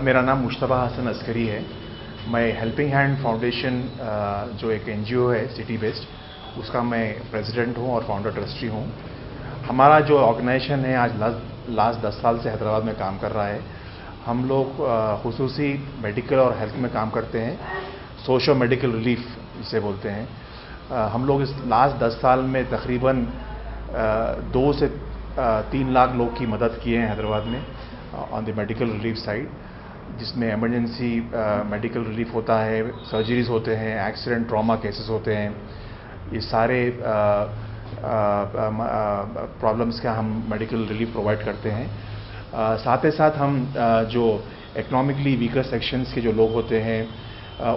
मेरा नाम मुश्तबा हसन अस्करी है। मैं हेल्पिंग हैंड फाउंडेशन जो एक एनजीओ है सिटी बेस्ड, उसका मैं प्रेसिडेंट हूँ और फाउंडर ट्रस्टी हूँ। हमारा जो ऑर्गेनाइजेशन है आज लास्ट 10 साल से हैदराबाद में काम कर रहा है। हम लोग खुसूसी मेडिकल और हेल्थ में काम करते हैं, सोशल मेडिकल रिलीफ जिसे बोलते हैं। हम लोग इस लास्ट 10 साल में तकरीबन 2 से 3 लाख लोग की मदद किए हैं हैदराबाद में on the medical relief side, जिसमें इमरजेंसी मेडिकल रिलीफ होता है, सर्जरीज होते हैं, एक्सीडेंट ट्रॉमा केसेस होते हैं। ये सारे प्रॉब्लम्स का हम मेडिकल रिलीफ प्रोवाइड करते हैं। साथ ही साथ हम जो इकोनॉमिकली वीकर सेक्शंस के जो लोग होते हैं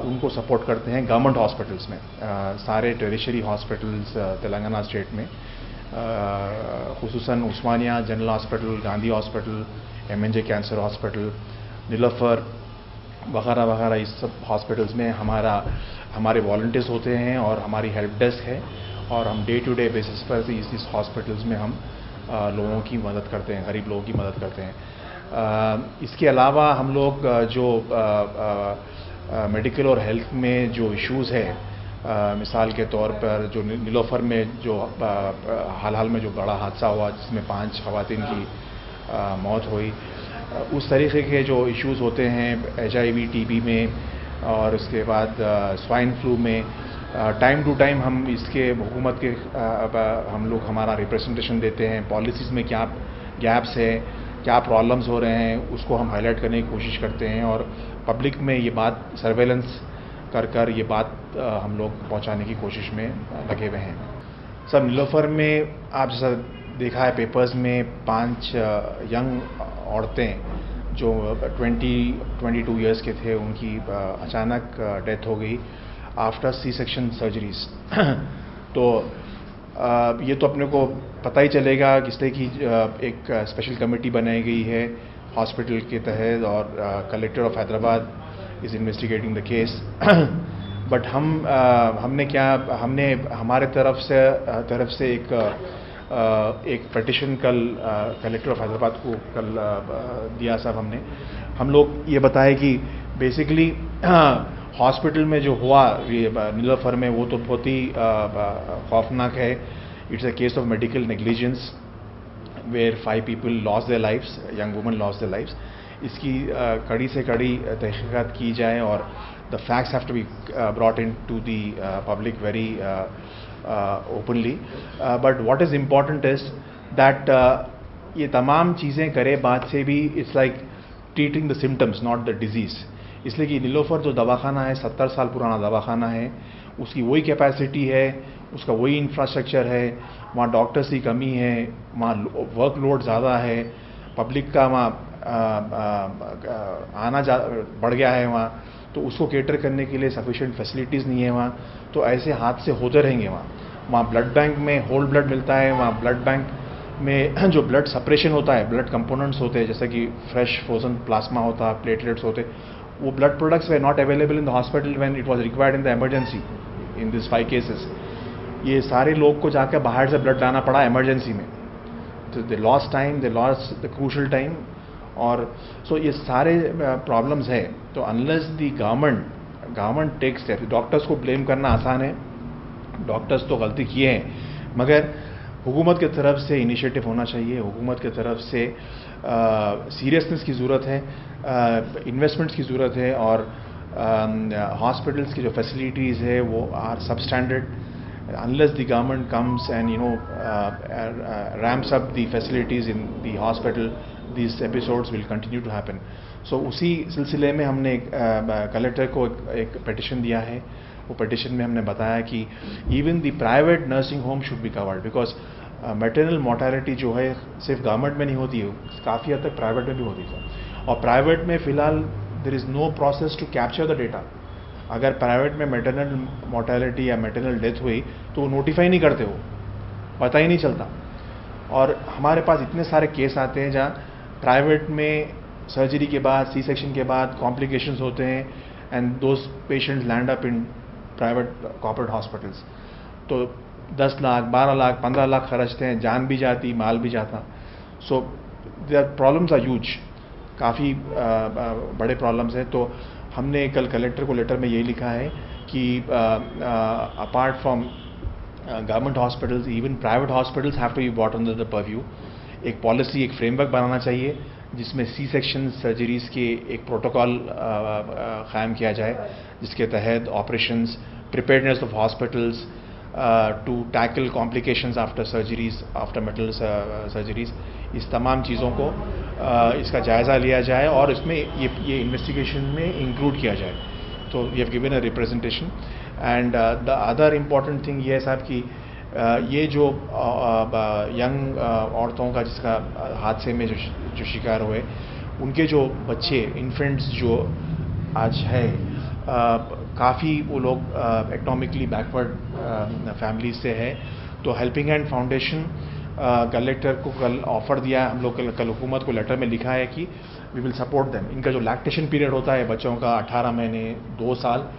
उनको सपोर्ट करते हैं गवर्नमेंट हॉस्पिटल्स में, सारे टेरिशरी हॉस्पिटल्स तेलंगाना स्टेट में, खुसूसन Osmania general hospital, Gandhi hospital, MNJ cancer hospital, Niloufer वगैरह वगैरह। इस सब हॉस्पिटल्स में हमारे वॉलंटियर्स होते हैं और हमारी हेल्प डेस्क है, और हम डे टू डे बेसिस पर इस हॉस्पिटल्स में हम लोगों की मदद करते हैं, गरीब लोगों की मदद करते हैं। इसके अलावा हम लोग जो मेडिकल और हेल्थ में जो इश्यूज़ है, मिसाल के तौर पर जो नीलोफर में जो हाल में जो बड़ा हादसा हुआ जिसमें 5 ख़वातीन की मौत हुई, उस तरीके के जो इश्यूज़ होते हैं HIV TB में और उसके बाद स्वाइन फ्लू में, टाइम टू टाइम हम इसके हुकूमत के हम लोग हमारा रिप्रेजेंटेशन देते हैं। पॉलिसीज़ में क्या गैप्स है, क्या प्रॉब्लम्स हो रहे हैं, उसको हम हाईलाइट करने की कोशिश करते हैं और पब्लिक में ये बात सर्वेलेंस कर ये बात हम लोग पहुंचाने की कोशिश में लगे हुए हैं। सर, नीलोफर में आप जैसा देखा है पेपर्स में 5 यंग औरतें जो 22 ईयर्स के थे, उनकी अचानक डेथ हो गई आफ्टर C-सेक्शन सर्जरीज। तो ये तो अपने को पता ही चलेगा इसलिए कि एक स्पेशल कमेटी बनाई गई है हॉस्पिटल के तहत और collector of Hyderabad is investigating the case. But हमने हमारे तरफ से एक पिटिशन कल कलेक्टर ऑफ हैदराबाद को कल दिया साहब। हम लोग ये बताए कि बेसिकली हॉस्पिटल में जो हुआ नीलोफर में वो तो बहुत ही खौफनाक है। It's a case of medical negligence where 5 people lost their lives, young women lost their lives. इसकी कड़ी से कड़ी तहकीकात की जाए और the facts have to be brought in to the public very openly. But what is important is that ये तमाम चीज़ें करे बाद से भी it's like treating the symptoms not the disease. इसलिए कि नीलोफर जो दवाखाना है 70 साल पुराना दवाखाना है, उसकी वही कैपेसिटी है, उसका वही इंफ्रास्ट्रक्चर है, वहाँ डॉक्टर्स की कमी है, वहाँ वर्कलोड ज़्यादा है, पब्लिक का वहाँ आना बढ़ गया है वहाँ, तो उसको केटर करने के लिए सफिशिएंट फैसिलिटीज़ नहीं है वहाँ। तो ऐसे हादसे होते रहेंगे वहाँ ब्लड बैंक में होल ब्लड मिलता है, वहाँ ब्लड बैंक में जो ब्लड सेपरेशन होता है, ब्लड कंपोनेंट्स होते हैं जैसे कि फ्रेश फ्रोजन प्लाज्मा होता है, प्लेटलेट्स होते, वो blood products way not available in the hospital when it was required in the emergency in this 5 cases. ये सारे लोग को जाकर बाहर से ब्लड लाना पड़ा इमरजेंसी में, तो they lost time, they lost the crucial time. और सो ये सारे प्रॉब्लम्स है। तो unless the government takes step, doctors को ब्लेम करना आसान है, डॉक्टर्स तो गलती किए हैं, मगर हुकूमत की तरफ से इनिशिएटिव होना चाहिए, हुकूमत की तरफ से सीरियसनेस की ज़रूरत है, इन्वेस्टमेंट्स की ज़रूरत है, और हॉस्पिटल्स की जो फैसिलिटीज़ है वो आर सब standard. Unless the government comes and ramps up the facilities in the hospital, these episodes will continue to happen. So उसी सिलसिले में हमने कलेक्टर को एक पिटिशन दिया है। वो पिटिशन में हमने बताया कि even the private nursing home should be covered, because maternal mortality जो है सिर्फ गवर्नमेंट में नहीं होती है, काफ़ी हद तक प्राइवेट में भी होती है। और प्राइवेट में फ़िलहाल there is no process to capture the data. अगर प्राइवेट में मैटरनल मोर्टेलिटी या मैटरनल डेथ हुई तो वो नोटिफाई नहीं करते, वो पता ही नहीं चलता। और हमारे पास इतने सारे केस आते हैं जहाँ प्राइवेट में सर्जरी के बाद, C-सेक्शन के बाद कॉम्प्लिकेशंस होते हैं and those patients land up in private corporate hospitals. तो 10 लाख, 12 लाख, 15 लाख खर्चते हैं, जान भी जाती, माल भी जाता। So their problems are huge. काफ़ी बड़े प्रॉब्लम्स हैं। तो हमने कल कलेक्टर को लेटर में यही लिखा है कि apart from government hospitals, even private hospitals have to be brought under the purview. एक पॉलिसी, एक फ्रेमवर्क बनाना चाहिए जिसमें सी सेक्शन सर्जरीज़ के एक प्रोटोकॉल कायम किया जाए, जिसके तहत operations, preparedness of hospitals to tackle complications after surgeries, after metal surgeries, इस तमाम चीज़ों को इसका जायज़ा लिया जाए और इसमें ये इन्वेस्टिगेशन में इंक्लूड किया जाए। तो we have given a representation. And the other important thing ये है साहब कि ये जो यंग औरतों का जिसका हादसे में जो शिकार हुए, उनके जो बच्चे, इन्फेंट्स जो आज है, काफ़ी वो लोग इकोनॉमिकली बैकवर्ड फैमिली से है। तो हेल्पिंग हैंड फाउंडेशन कलेक्टर को कल ऑफर दिया है, हम लोग कल हुकूमत को लेटर में लिखा है कि वी विल सपोर्ट देम। इनका जो लैक्टेशन पीरियड होता है बच्चों का 18 महीने 2 साल,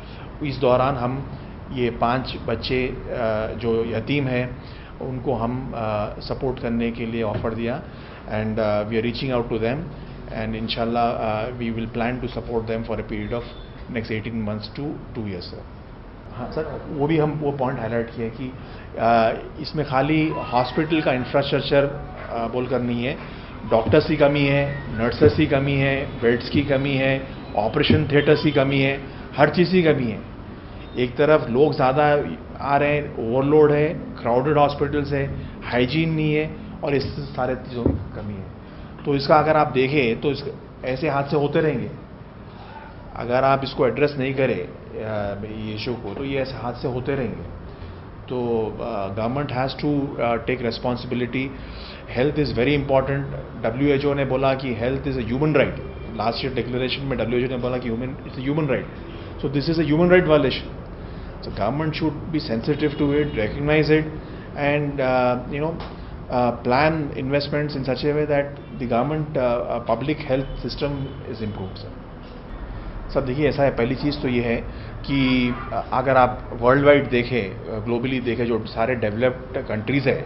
इस दौरान हम ये 5 बच्चे जो यतीम हैं उनको हम सपोर्ट करने के लिए ऑफ़र दिया। And we are reaching out to them and इंशाल्लाह we will plan to support them for a period of next 18 months to 2 years sir. हाँ सर, वो भी हम वो पॉइंट हाईलाइट किया कि इसमें खाली हॉस्पिटल का इंफ्रास्ट्रक्चर बोलकर नहीं है, डॉक्टर्स की कमी है, नर्सेस की कमी है, बेड्स की कमी है, ऑपरेशन थिएटर्स की कमी है, हर चीज़ की कमी है। एक तरफ लोग ज़्यादा आ रहे हैं, ओवरलोड है, क्राउडेड हॉस्पिटल्स है, हाइजीन नहीं है और इस सारे चीज़ों की कमी है। तो इसका अगर आप देखें तो ऐसे हादसे होते रहेंगे। अगर आप इसको एड्रेस नहीं करें ये इशू को, तो ये ऐसे हादसे होते रहेंगे। तो government has to take responsibility. Health is very important. WHO ने बोला कि health is a human right. Last year declaration में WHO ने बोला कि it's a human right. So this is a human right violation. So government should be sensitive to it, recognize it, and plan investments in such a way that the government public health system is improved. Sir देखिए, ऐसा है, पहली चीज़ तो ये है कि अगर आप वर्ल्ड वाइड देखें, ग्लोबली देखें, जो सारे डेवलप्ड कंट्रीज़ है,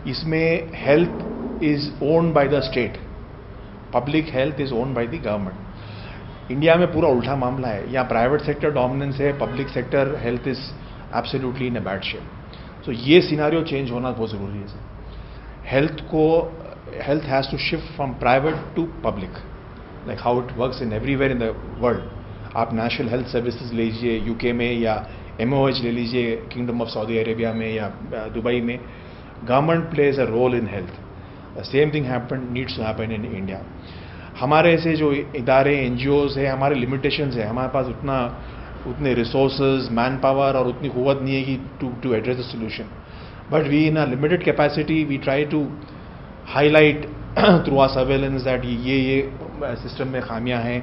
इसमें health is owned by the state, public health is owned by the government. India में पूरा उल्टा मामला है। यहाँ प्राइवेट सेक्टर डोमिनेंस है, public sector health is absolutely in a bad shape. तो ये सिनारियो चेंज होना बहुत ज़रूरी है sir. Health has to shift from private to public, like how it works in everywhere in the world. आप national health services ले लीजिए UK में, या MOH ले लीजिए किंगडम ऑफ सऊदी अरेबिया में या दुबई में, government plays a role in health. The same thing needs to happen in India. हमारे ऐसे जो इदारे, NGOs है, हमारे लिमिटेशंस है, हमारे पास उतने रिसोर्सेज, मैन पावर और उतनी क़ुव्वत नहीं है कि to address the solution. But we in a limited capacity we try to highlight through our surveillance that ये सिस्टम में खामियां हैं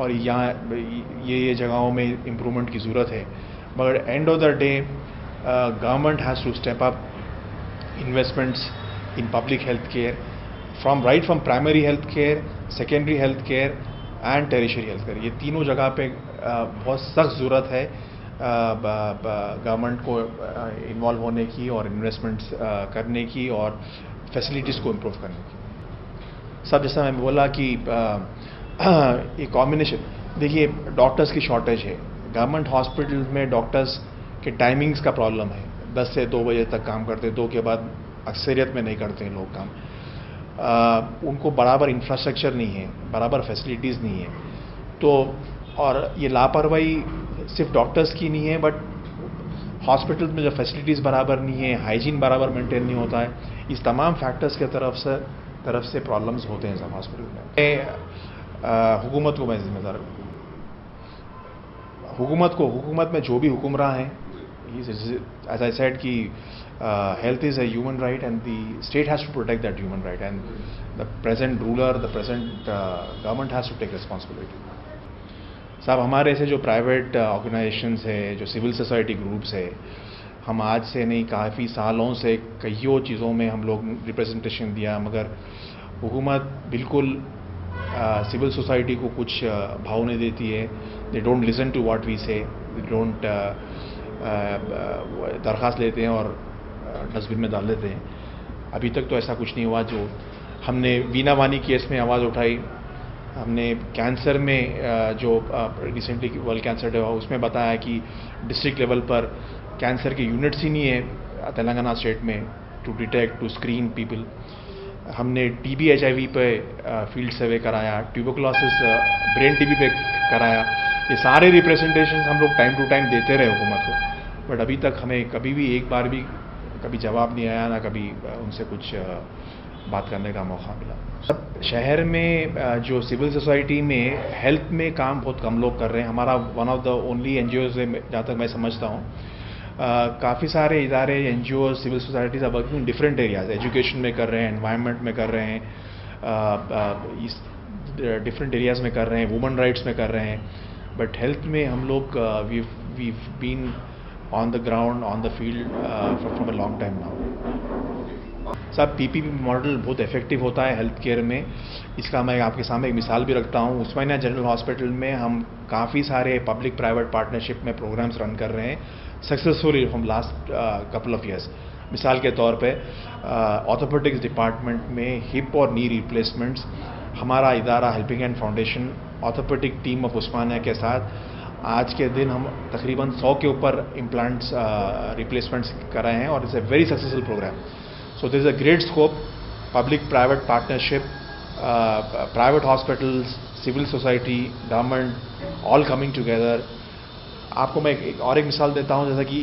और यहाँ ये जगहों में इम्प्रूवमेंट की ज़रूरत है। But end of the day government has to step up investments in public health care, from primary health care, secondary health care and tertiary health care. ये तीनों जगह पे बहुत सख्त ज़रूरत है गवर्नमेंट को इन्वॉल्व होने की और इन्वेस्टमेंट्स करने की और फैसिलिटीज़ को इम्प्रूव करने की। सब जैसा मैं बोला कि एक कॉम्बिनेशन, देखिए डॉक्टर्स की शॉर्टेज है। गवर्नमेंट हॉस्पिटल में डॉक्टर्स के टाइमिंग्स का प्रॉब्लम है, 10 से 2 बजे तक काम करते, 2 के बाद अक्सरियत में नहीं करते हैं लोग काम। उनको बराबर इंफ्रास्ट्रक्चर नहीं है, बराबर फैसिलिटीज़ नहीं है। तो और ये लापरवाही सिर्फ डॉक्टर्स की नहीं है, बट हॉस्पिटल में जो फैसिलिटीज़ बराबर नहीं है, हाइजीन बराबर मेंटेन नहीं होता है, इस तमाम फैक्टर्स के तरफ से प्रॉब्लम्स होते हैं सब हॉस्पिटल में। हुकूमत को मैं जिम्मेदार, हुकूमत में जो भी हुक्मरान हैं, as I said कि health is a human right and the state has to protect that human right, and the present ruler, the present government has to take responsibility. साहब, हमारे ऐसे जो प्राइवेट ऑर्गेनाइजेशंस है, जो सिविल सोसाइटी ग्रुप्स है, हम आज से नहीं काफ़ी सालों से कईयों चीज़ों में हम लोग रिप्रेजेंटेशन दिया, मगर हुकूमत बिल्कुल सिविल सोसाइटी को कुछ भाव नहीं देती है। They don't listen to what we say, they don't दरख्वास्त लेते हैं और डस्टबिन में डाल देते हैं। अभी तक तो ऐसा कुछ नहीं हुआ। जो हमने वीना वानी केस में आवाज़ उठाई, हमने कैंसर में जो रिसेंटली वर्ल्ड कैंसर डे हुआ उसमें बताया कि डिस्ट्रिक्ट लेवल पर कैंसर के यूनिट्स ही नहीं है तेलंगाना स्टेट में to detect to screen people. हमने टीबी HIV पे फील्ड सर्वे कराया, ट्यूबरकुलोसिस ब्रेन टीबी पे कराया। ये सारे रिप्रेजेंटेशन हम लोग टाइम टू टाइम देते रहे हुकूमत को, बट अभी तक हमें कभी भी एक बार भी कभी जवाब नहीं आया, ना कभी उनसे कुछ बात करने का मौका मिला। सब शहर में जो सिविल सोसाइटी में हेल्थ में काम बहुत कम लोग कर रहे हैं। हमारा one of the only NGOs है जहाँ तक मैं समझता हूँ। काफ़ी सारे इदारे NGOs civil societies are working in different areas, education में कर रहे हैं, एनवायरनमेंट में कर रहे हैं, इस डिफरेंट एरियाज में कर रहे हैं, वुमेन राइट्स में कर रहे हैं, बट हेल्थ में हम लोग we been on the ground on the field from a long time now. सब PPP मॉडल बहुत इफेक्टिव होता है हेल्थ केयर में। इसका मैं आपके सामने एक मिसाल भी रखता हूँ। उस्मानिया जनरल हॉस्पिटल में हम काफ़ी सारे पब्लिक प्राइवेट पार्टनरशिप में प्रोग्राम्स रन कर रहे हैं successfully from last couple of years. मिसाल के तौर पे ऑर्थोपेडिक्स डिपार्टमेंट में हिप और नी रिप्लेसमेंट्स हमारा इदारा helping hand foundation orthopaedic team of Osmania के साथ आज के दिन हम तकरीबन 100 के ऊपर इम्प्लांट्स रिप्लेसमेंट्स कर रहे हैं और it's a very successful programme. So there is a great scope, public-private partnership, private hospitals, civil society, government, all coming together. आपको मैं एक मिसाल देता हूँ, जैसा कि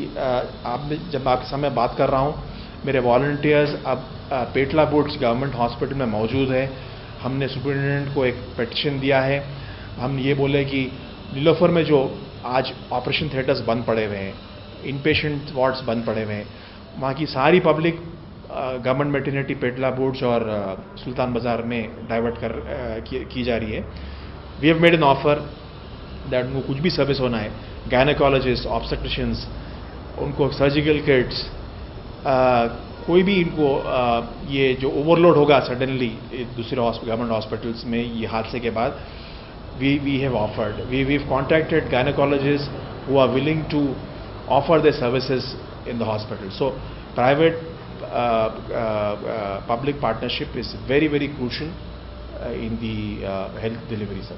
आपने जब आपके सामने बात कर रहा हूँ, मेरे वॉलंटियर्स अब पेटला बुर्ज गवर्नमेंट हॉस्पिटल में मौजूद है। हमने सुपरिटेंडेंट को एक पिटीशन दिया है। हम ये बोले कि नीलोफर में जो आज ऑपरेशन थिएटर्स बंद पड़े हुए हैं, इनपेशेंट वार्ड्स बंद पड़े हुए हैं, वहाँ की सारी पब्लिक गवर्नमेंट मैटरनिटी पेटला बुर्ज और सुल्तान बाजार में डाइवर्ट की जा रही है। We have made an offer that उनको कुछ भी सर्विस होना है, गायनेकोलॉजिस्ट, ऑब्स्टेट्रिशियंस, उनको सर्जिकल किट्स, कोई भी इनको ये जो ओवरलोड होगा सडनली दूसरे गवर्नमेंट हॉस्पिटल्स में ये हादसे के बाद, we have offered, we have contacted gynaecologist who are willing to offer their services in the hospital. So private public partnership is very, very crucial in the health delivery, sir.